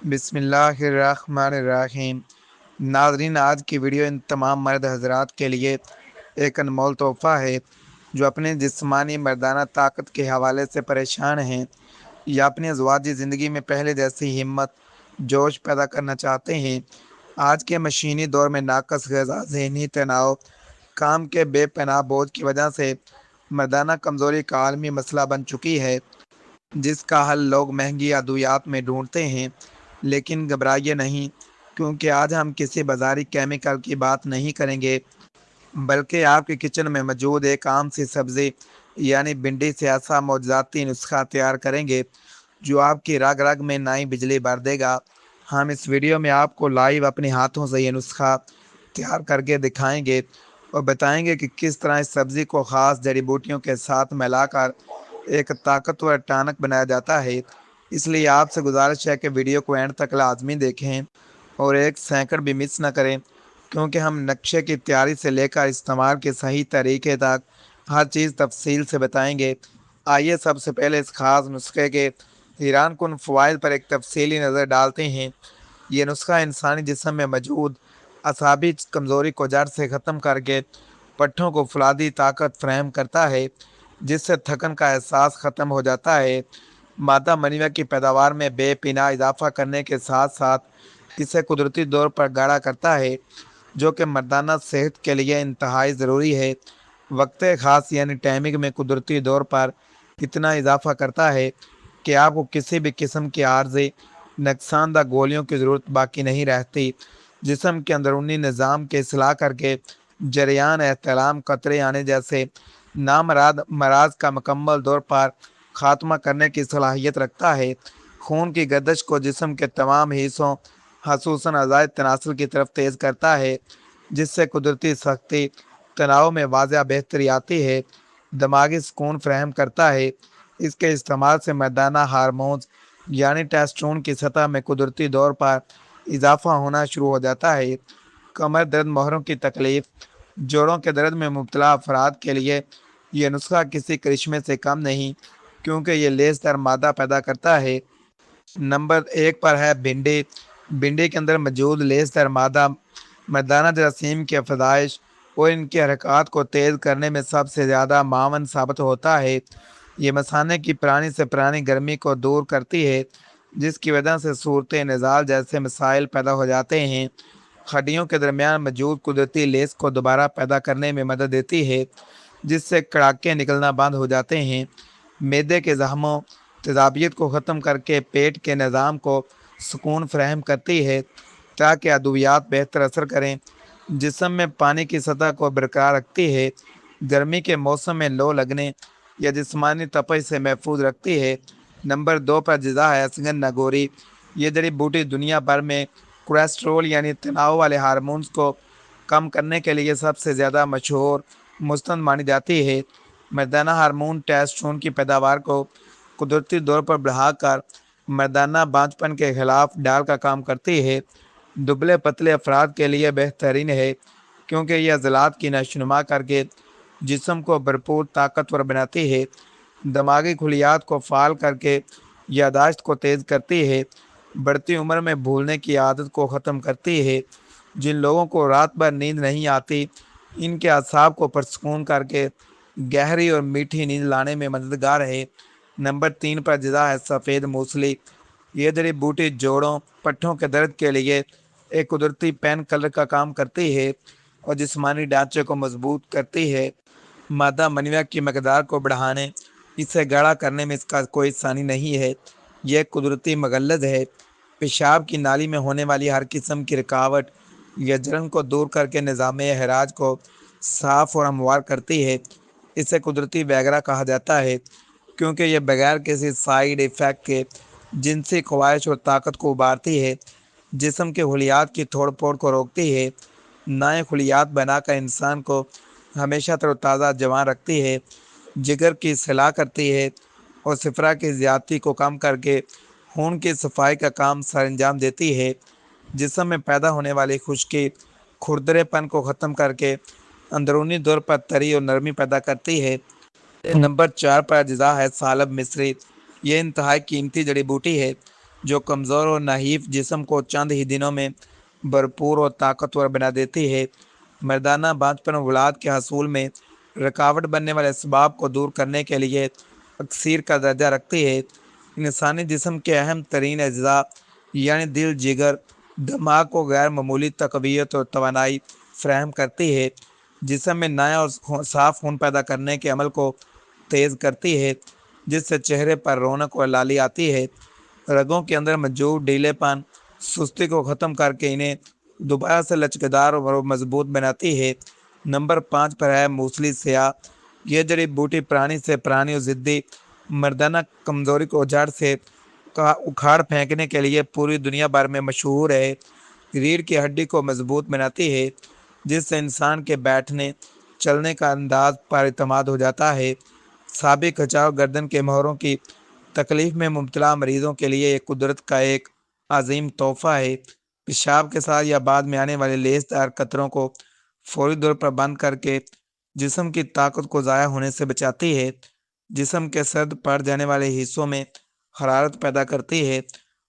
بسم اللہ الرحمن الرحیم۔ ناظرین، آج کی ویڈیو ان تمام مرد حضرات کے لیے ایک انمول تحفہ ہے جو اپنے جسمانی مردانہ طاقت کے حوالے سے پریشان ہیں یا اپنی ازواجی زندگی میں پہلے جیسی ہمت جوش پیدا کرنا چاہتے ہیں۔ آج کے مشینی دور میں ناقص غذا، ذہنی تناؤ، کام کے بے پناہ بوجھ کی وجہ سے مردانہ کمزوری کا عالمی مسئلہ بن چکی ہے، جس کا حل لوگ مہنگی ادویات میں ڈھونڈتے ہیں۔ لیکن گھبرائیے نہیں، کیونکہ آج ہم کسی بازاری کیمیکل کی بات نہیں کریں گے، بلکہ آپ کے کچن میں موجود ایک عام سی سبزی یعنی بھنڈی سے ایسا معجزاتی نسخہ تیار کریں گے جو آپ کی رگ رگ میں نئی بجلی بھر دے گا۔ ہم اس ویڈیو میں آپ کو لائیو اپنے ہاتھوں سے یہ نسخہ تیار کر کے دکھائیں گے اور بتائیں گے کہ کس طرح اس سبزی کو خاص جڑی بوٹیوں کے ساتھ ملا کر ایک طاقتور ٹانک بنایا جاتا ہے۔ اس لیے آپ سے گزارش ہے کہ ویڈیو کو اینڈ تک لازمی دیکھیں اور ایک سیکنڈ بھی مس نہ کریں، کیونکہ ہم نقشے کی تیاری سے لے کر استعمال کے صحیح طریقے تک ہر چیز تفصیل سے بتائیں گے۔ آئیے سب سے پہلے اس خاص نسخے کے حیران کن فوائد پر ایک تفصیلی نظر ڈالتے ہیں۔ یہ نسخہ انسانی جسم میں موجود اعصابی کمزوری کو جڑ سے ختم کر کے پٹھوں کو فولادی طاقت فراہم کرتا ہے، جس سے تھکن کا احساس ختم ہو جاتا ہے۔ مادہ منیوع کی پیداوار میں بے پناہ اضافہ کرنے کے ساتھ ساتھ اسے قدرتی طور پر گاڑھا کرتا ہے، جو کہ مردانہ صحت کے لیے انتہائی ضروری ہے۔ وقت خاص یعنی ٹائمنگ میں قدرتی طور پر اتنا اضافہ کرتا ہے کہ آپ کو کسی بھی قسم کی عارضی نقصان دہ گولیوں کی ضرورت باقی نہیں رہتی۔ جسم کے اندرونی نظام کے اصلاح کر کے جریان احتلام، قطرے آنے جیسے نامراد امراض کا مکمل طور پر خاتمہ کرنے کی صلاحیت رکھتا ہے۔ خون کی گردش کو جسم کے تمام حصوں خصوصاً اعضائے تناسل کی طرف تیز کرتا ہے، جس سے قدرتی سختی تناؤ میں واضح بہتری آتی ہے۔ دماغی سکون فراہم کرتا ہے۔ اس کے استعمال سے مردانہ ہارمونز یعنی ٹیسٹون کی سطح میں قدرتی طور پر اضافہ ہونا شروع ہو جاتا ہے۔ کمر درد، موہروں کی تکلیف، جوڑوں کے درد میں مبتلا افراد کے لیے یہ نسخہ کسی کرشمے سے کم نہیں، کیونکہ یہ لیس در مادہ پیدا کرتا ہے۔ نمبر 1 پر ہے بھنڈی۔ بھنڈی کے اندر موجود لیس در مادہ مردانہ جراثیم کی افزائش اور ان کی حرکات کو تیز کرنے میں سب سے زیادہ معاون ثابت ہوتا ہے۔ یہ مثانے کی پرانی سے پرانی گرمی کو دور کرتی ہے، جس کی وجہ سے صورت نزال جیسے مسائل پیدا ہو جاتے ہیں۔ ہڈیوں کے درمیان موجود قدرتی لیس کو دوبارہ پیدا کرنے میں مدد دیتی ہے، جس سے کڑاکے نکلنا بند ہو جاتے ہیں۔ معدے کے زخموں، تیزابیت کو ختم کر کے پیٹ کے نظام کو سکون فراہم کرتی ہے تاکہ ادویات بہتر اثر کریں۔ جسم میں پانی کی سطح کو برقرار رکھتی ہے۔ گرمی کے موسم میں لو لگنے یا جسمانی تپش سے محفوظ رکھتی ہے۔ نمبر 2 پر جزا ہے سنگن نگوری۔ یہ جڑی بوٹی دنیا بھر میں کولیسٹرول یعنی تناؤ والے ہارمونز کو کم کرنے کے لیے سب سے زیادہ مشہور مستند مانی جاتی ہے۔ مردانہ ہارمون ٹیسٹون کی پیداوار کو قدرتی طور پر بڑھا کر مردانہ بانجھ پن کے خلاف ڈال کا کام کرتی ہے۔ دبلے پتلے افراد کے لیے بہترین ہے، کیونکہ یہ عضلات کی نشوونما کر کے جسم کو بھرپور طاقتور بناتی ہے۔ دماغی خلیات کو فعال کر کے یادداشت کو تیز کرتی ہے۔ بڑھتی عمر میں بھولنے کی عادت کو ختم کرتی ہے۔ جن لوگوں کو رات بھر نیند نہیں آتی، ان کے اعصاب کو پرسکون کر کے گہری اور میٹھی نیند لانے میں مددگار ہے۔ نمبر 3 پر جزا ہے سفید موسلی۔ یہ جڑی بوٹی جوڑوں، پٹھوں کے درد کے لیے ایک قدرتی پین کلر کا کام کرتی ہے اور جسمانی ڈھانچے کو مضبوط کرتی ہے۔ مادہ منیوع کی مقدار کو بڑھانے، اسے گاڑھا کرنے میں اس کا کوئی ثانی نہیں ہے۔ یہ ایک قدرتی مغلظ ہے۔ پیشاب کی نالی میں ہونے والی ہر قسم کی رکاوٹ یا جلن کو دور کر کے نظام اخراج کو صاف اور ہموار کرتی ہے۔ اسے قدرتی ویگرا کہا جاتا ہے، کیونکہ یہ بغیر کسی سائیڈ ایفیکٹ کے جنسی خواہش اور طاقت کو ابھارتی ہے، جسم کے خلیات کی توڑ پھوڑ کو روکتی ہے، نئے خلیات بنا کر انسان کو ہمیشہ تر و تازہ جوان رکھتی ہے، جگر کی اصلاح کرتی ہے اور صفرا کی زیادتی کو کم کر کے خون کی صفائی کا کام سر انجام دیتی ہے۔ جسم میں پیدا ہونے والی خشکی، کھردرے پن کو ختم کر کے اندرونی طور پر تری اور نرمی پیدا کرتی ہے۔ نمبر 4 پر جزا ہے سالب مصری۔ یہ انتہائی قیمتی جڑی بوٹی ہے۔ جو کمزور اور نحیف جسم کو چند ہی دنوں میں بھرپور اور طاقتور بنا دیتی ہے۔ مردانہ بانجھپن اولاد کے حصول میں رکاوٹ بننے والے اسباب کو دور کرنے کے لیے اکثیر کا درجہ رکھتی ہے۔ انسانی جسم کے اہم ترین اجزاء یعنی دل، جگر، دماغ کو غیر معمولی تقویت اور توانائی فراہم کرتی ہے۔ جسم میں نیا اور صاف خون پیدا کرنے کے عمل کو تیز کرتی ہے، جس سے چہرے پر رونق اور لالی آتی ہے۔ رگوں کے اندر موجود ڈھیلے پن سستی کو ختم کر کے انہیں دوبارہ سے لچکدار اور مضبوط بناتی ہے۔ نمبر 5 پر ہے موسلی سیاہ۔ یہ جڑی بوٹی پرانی سے پرانی اور ضدی مردانہ کمزوری کو جڑ سے اکھاڑ پھینکنے کے لیے پوری دنیا بھر میں مشہور ہے۔ ریڑھ کی ہڈی کو مضبوط بناتی ہے، جس سے انسان کے بیٹھنے چلنے کا انداز پر اعتماد ہو جاتا ہے۔ سابق کھچاؤ گردن کے مہروں کی تکلیف میں مبتلا مریضوں کے لیے یہ قدرت کا ایک عظیم تحفہ ہے۔ پیشاب کے ساتھ یا بعد میں آنے والے لیس دار قطروں کو فوری طور پر بند کر کے جسم کی طاقت کو ضائع ہونے سے بچاتی ہے۔ جسم کے سرد پڑ جانے والے حصوں میں حرارت پیدا کرتی ہے،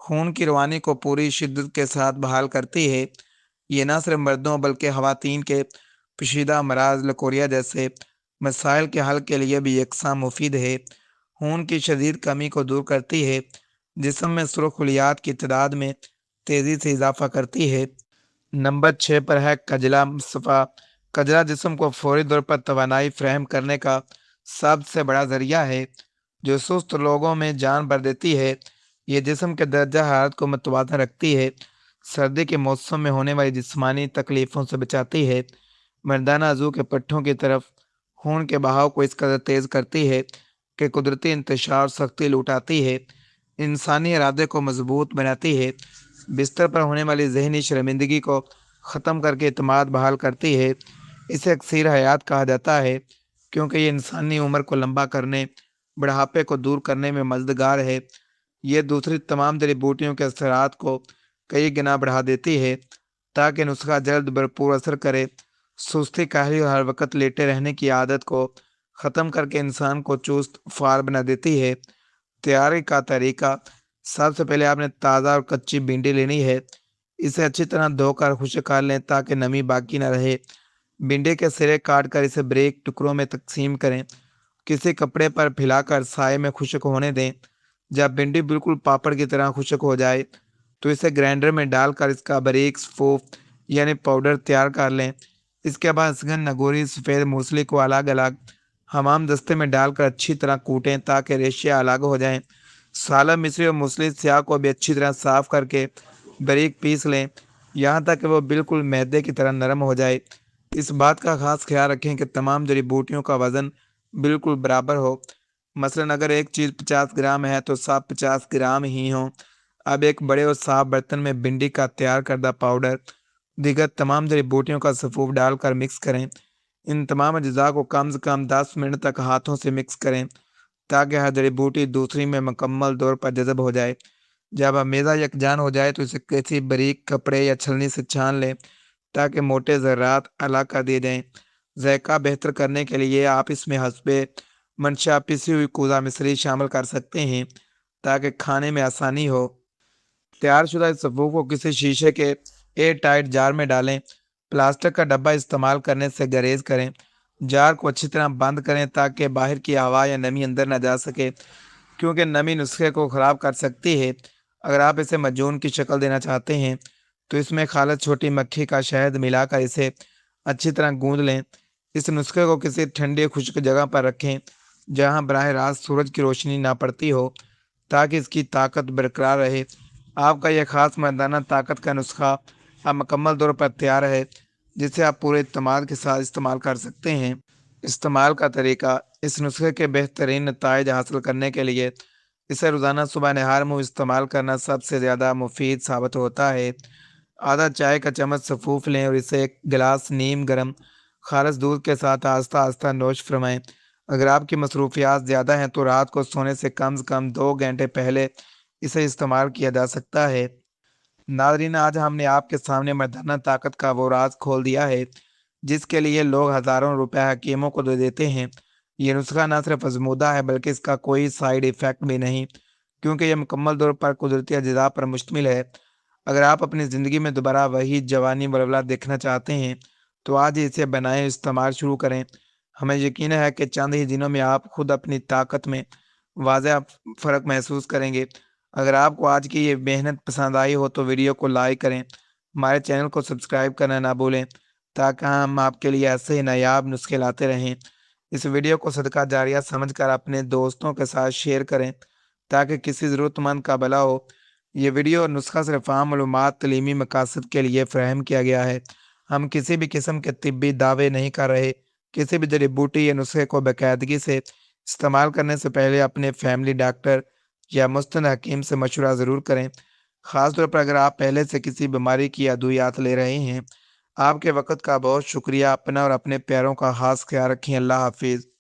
خون کی روانی کو پوری شدت کے ساتھ بحال کرتی ہے۔ یہ نہ صرف مردوں بلکہ خواتین کے پیچیدہ امراض لکوریا جیسے مسائل کے حل کے لیے بھی یکساں مفید ہے۔ خون کی شدید کمی کو دور کرتی ہے، جسم میں سرخ خلیات کی تعداد میں تیزی سے اضافہ کرتی ہے۔ نمبر 6 پر ہے کجلا صفا۔ کجلا جسم کو فوری طور پر توانائی فراہم کرنے کا سب سے بڑا ذریعہ ہے، جو سست لوگوں میں جان بھر دیتی ہے۔ یہ جسم کے درجہ حرارت کو متوازن رکھتی ہے، سردی کے موسم میں ہونے والی جسمانی تکلیفوں سے بچاتی ہے، مردانہ عضو کے پٹھوں کی طرف خون کے بہاؤ کو اس قدر تیز کرتی ہے کہ قدرتی انتشار سختی لوٹاتی ہے، انسانی ارادے کو مضبوط بناتی ہے، بستر پر ہونے والی ذہنی شرمندگی کو ختم کر کے اعتماد بحال کرتی ہے۔ اسے اکثیر حیات کہا جاتا ہے کیونکہ یہ انسانی عمر کو لمبا کرنے، بڑھاپے کو دور کرنے میں مددگار ہے۔ یہ دوسری تمام جڑی بوٹیوں کے اثرات کو کئی گنا بڑھا دیتی ہے تاکہ نسخہ جلد بھرپور اثر کرے۔ سستی، کاہلی اور ہر وقت لیٹے رہنے کی عادت کو ختم کر کے انسان کو چست فعال بنا دیتی ہے۔ تیاری کا طریقہ: سب سے پہلے آپ نے تازہ اور کچی بھنڈی لینی ہے۔ اسے اچھی طرح دھو کر خشک کر لیں تاکہ نمی باقی نہ رہے۔ بھنڈی کے سرے کاٹ کر اسے باریک ٹکڑوں میں تقسیم کریں۔ کسی کپڑے پر پھیلا کر سائے میں خشک ہونے دیں۔ جب بھنڈی بالکل پاپڑ کی طرح خشک ہو جائے تو اسے گرائنڈر میں ڈال کر اس کا باریک پھوف یعنی پاؤڈر تیار کر لیں۔ اس کے بعد اسگن، نگوری، سفید موسلی کو الگ الگ حمام دستے میں ڈال کر اچھی طرح کوٹیں تاکہ ریشے الگ ہو جائیں۔ سالم مصری اور موسلی سیاہ کو بھی اچھی طرح صاف کر کے باریک پیس لیں، یہاں تک کہ وہ بالکل میدے کی طرح نرم ہو جائے۔ اس بات کا خاص خیال رکھیں کہ تمام جڑی بوٹیوں کا وزن بالکل برابر ہو، مثلاً اگر ایک چیز 50 گرام ہے تو سب 50 گرام ہی ہوں۔ اب ایک بڑے اور صاف برتن میں بھنڈی کا تیار کردہ پاؤڈر، دیگر تمام جڑی بوٹیوں کا سفوف ڈال کر مکس کریں۔ ان تمام اجزاء کو کم سے کم 10 منٹ تک ہاتھوں سے مکس کریں تاکہ ہر جڑی بوٹی دوسری میں مکمل طور پر جذب ہو جائے۔ جب امیزہ یکجان ہو جائے تو اسے کسی باریک کپڑے یا چھلنی سے چھان لیں تاکہ موٹے ذرات الگ کر دیے جائیں۔ ذائقہ بہتر کرنے کے لیے آپ اس میں حسب منشا پسی ہوئی کوزہ مصری شامل کر سکتے ہیں تاکہ کھانے میں آسانی ہو۔ تیار شدہ اس سفوف کو کسی شیشے کے ایئر ٹائٹ جار میں ڈالیں۔ پلاسٹک کا ڈبہ استعمال کرنے سے گریز کریں۔ جار کو اچھی طرح بند کریں تاکہ باہر کی ہوا یا نمی اندر نہ جا سکے، کیونکہ نمی نسخے کو خراب کر سکتی ہے۔ اگر آپ اسے معجون کی شکل دینا چاہتے ہیں تو اس میں خالص چھوٹی مکھی کا شہد ملا کر اسے اچھی طرح گوندھ لیں۔ اس نسخے کو کسی ٹھنڈی خشک جگہ پر رکھیں جہاں براہ راست سورج کی روشنی نہ پڑتی ہو تاکہ اس کی طاقت برقرار رہے۔ آپ کا یہ خاص مردانہ طاقت کا نسخہ اب مکمل طور پر تیار ہے، جسے آپ پورے اعتماد کے ساتھ استعمال کر سکتے ہیں۔ استعمال کا طریقہ: اس نسخے کے بہترین نتائج حاصل کرنے کے لیے اسے روزانہ صبح نہار منہ استعمال کرنا سب سے زیادہ مفید ثابت ہوتا ہے۔ آدھا چائے کا چمچ سفوف لیں اور اسے ایک گلاس نیم گرم خالص دودھ کے ساتھ آہستہ آہستہ نوش فرمائیں۔ اگر آپ کی مصروفیات زیادہ ہیں تو رات کو سونے سے کم 2 گھنٹے پہلے اسے استعمال کیا جا سکتا ہے۔ ناظرین، آج ہم نے آپ کے سامنے مردانہ طاقت کا وہ راز کھول دیا ہے جس کے لیے لوگ ہزاروں روپے حکیموں کو دے دیتے ہیں۔ یہ نسخہ نہ صرف آزمودہ ہے بلکہ اس کا کوئی سائیڈ ایفیکٹ بھی نہیں۔ کیونکہ یہ مکمل طور پر قدرتی اجزاء پر مشتمل ہے۔ اگر آپ اپنی زندگی میں دوبارہ وہی جوانی ولولہ دیکھنا چاہتے ہیں تو آج ہی اسے بنائیں، استعمال شروع کریں۔ ہمیں یقین ہے کہ چند ہی دنوں میں آپ خود اپنی طاقت میں واضح فرق محسوس کریں گے۔ اگر آپ کو آج کی یہ محنت پسند آئی ہو تو ویڈیو کو لائک کریں، ہمارے چینل کو سبسکرائب کرنا نہ بھولیں تاکہ ہم آپ کے لیے ایسے ہی نایاب نسخے لاتے رہیں۔ اس ویڈیو کو صدقہ جاریہ سمجھ کر اپنے دوستوں کے ساتھ شیئر کریں تاکہ کسی ضرورت مند کا بھلا ہو۔ یہ ویڈیو اور نسخہ صرف عام معلومات تعلیمی مقاصد کے لیے فراہم کیا گیا ہے۔ ہم کسی بھی قسم کے طبی دعوے نہیں کر رہے۔ کسی بھی جڑی بوٹی یا نسخے کو باقاعدگی سے استعمال کرنے سے پہلے اپنے فیملی ڈاکٹر یا مستند حکیم سے مشورہ ضرور کریں، خاص طور پر اگر آپ پہلے سے کسی بیماری کی ادویات لے رہے ہیں۔ آپ کے وقت کا بہت شکریہ۔ اپنا اور اپنے پیاروں کا خاص خیال رکھیں۔ اللہ حافظ۔